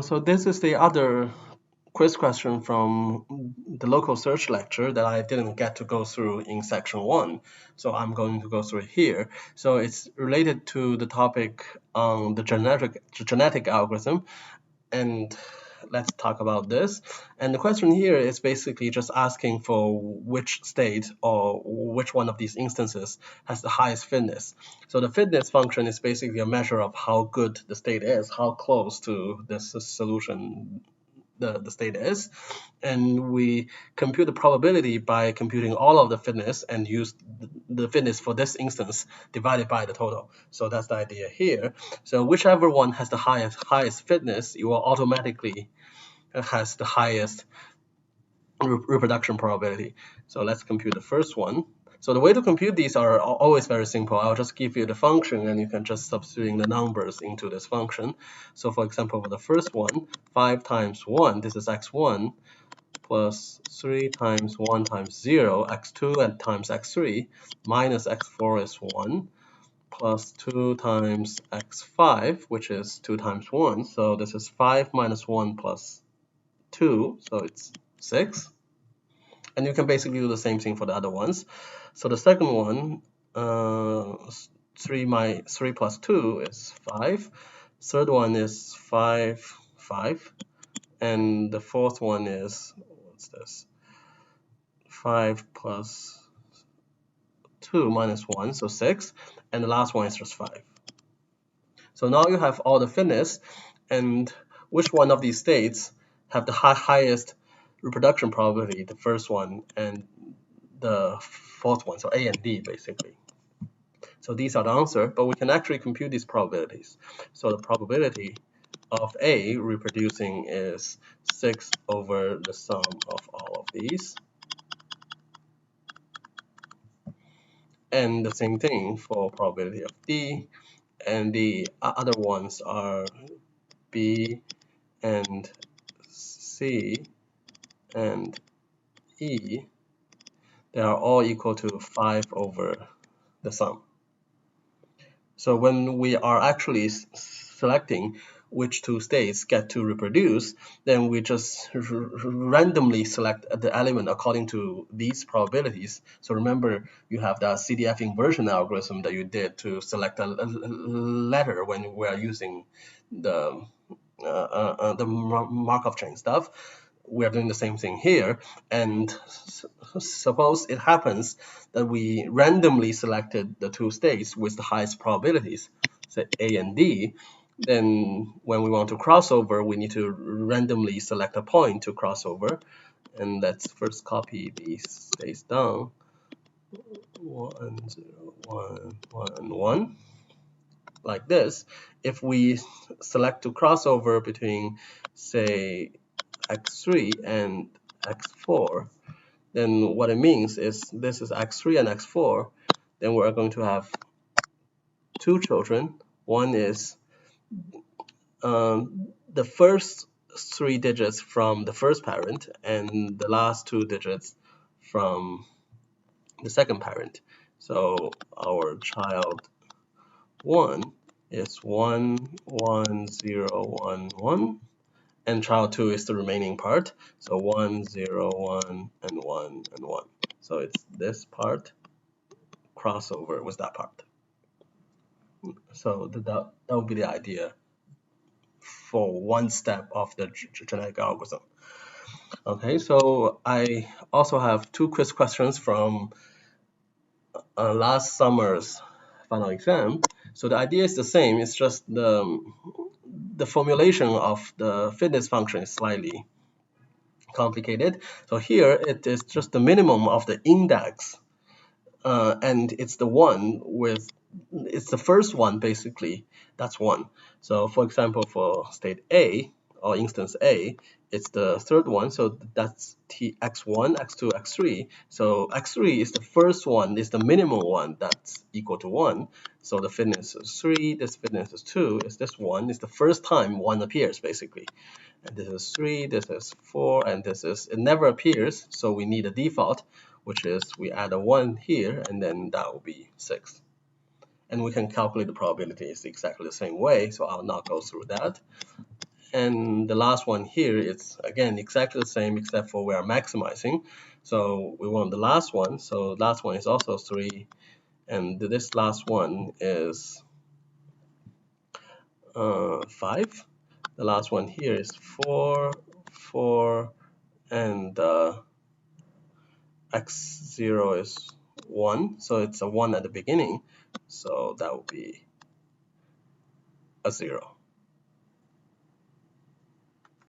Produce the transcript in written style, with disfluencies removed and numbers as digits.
So this is the other quiz question from the local search lecture that I didn't get to go through in section 1. So I'm going to go through it here. So it's related to the topic on the genetic algorithm. And let's talk about this. And the question here is basically just asking for which state or which one of these instances has the highest fitness. So the fitness function is basically a measure of how good the state is, how close to this solution the state is, and we compute the probability by computing all of the fitness and use the fitness for this instance divided by the total. So that's the idea here. So whichever one has the highest fitness, it will automatically has the highest reproduction probability. So let's compute the first one. So the way to compute these are always very simple. I'll just give you the function and you can just substitute the numbers into this function. So for example, for the first one, 5 times 1, this is x1, plus 3 times 1 times 0, x2 and times x3, minus x4 is 1, plus 2 times x5, which is 2 times 1. So this is 5 minus 1 plus 2, so it's 6. And you can basically do the same thing for the other ones. So the second one, 3 plus 2 is 5. Third one is 5, 5. And the fourth one is, what's this? 5 plus 2 minus 1, so 6. And the last one is just 5. So now you have all the fitness, and which one of these states have the highest reproduction probability, the first one and the fourth one, so A and D basically. So these are the answer, but we can actually compute these probabilities. So the probability of A reproducing is 6 over the sum of all of these. And the same thing for probability of D, and the other ones are B and C and E. They are all equal to 5 over the sum. So when we are actually selecting which two states get to reproduce, then we just randomly select the element according to these probabilities. So remember, you have the CDF inversion algorithm that you did to select a letter when we are using the Markov chain stuff. We are doing the same thing here, and suppose it happens that we randomly selected the two states with the highest probabilities, say A and D. Then when we want to cross over, we need to randomly select a point to cross over. And let's first copy these states down. 1, 0, 1, 1, 1. Like this. If we select to cross over between, say, x3 and x4, then what it means is this is x3 and x4. Then we're going to have two children. One is the first 3 digits from the first parent and the last 2 digits from the second parent. So our child 1 is 1, 1, 0, 1, 1. And child 2 is the remaining part. So 1, 0, 1, and 1, and 1. So it's this part crossover with that part. So that would be the idea for one step of the genetic algorithm. Okay, so I also have 2 quiz questions from last summer's final exam. So the idea is the same. It's just the formulation of the fitness function is slightly complicated. So here it is just the minimum of the index, and it's the first one basically. That's 1. So for example, for state A or instance A, it's the third one. So that's x1, x2, x3. So x3 is the first one, is the minimum one that's equal to 1. So the fitness is 3. This fitness is 2. Is this 1? Is the first time 1 appears basically. And this is 3, this is 4, and it never appears, so we need a default, which is we add a 1 here, and then that will be 6. And we can calculate the probabilities exactly the same way, so I'll not go through that. And the last one here, it's again exactly the same except for we are maximizing. So we want the last one. So last one is also 3. And this last one is 5. The last one here is 4, 4, and x0 is 1. So it's a 1 at the beginning. So that would be a 0.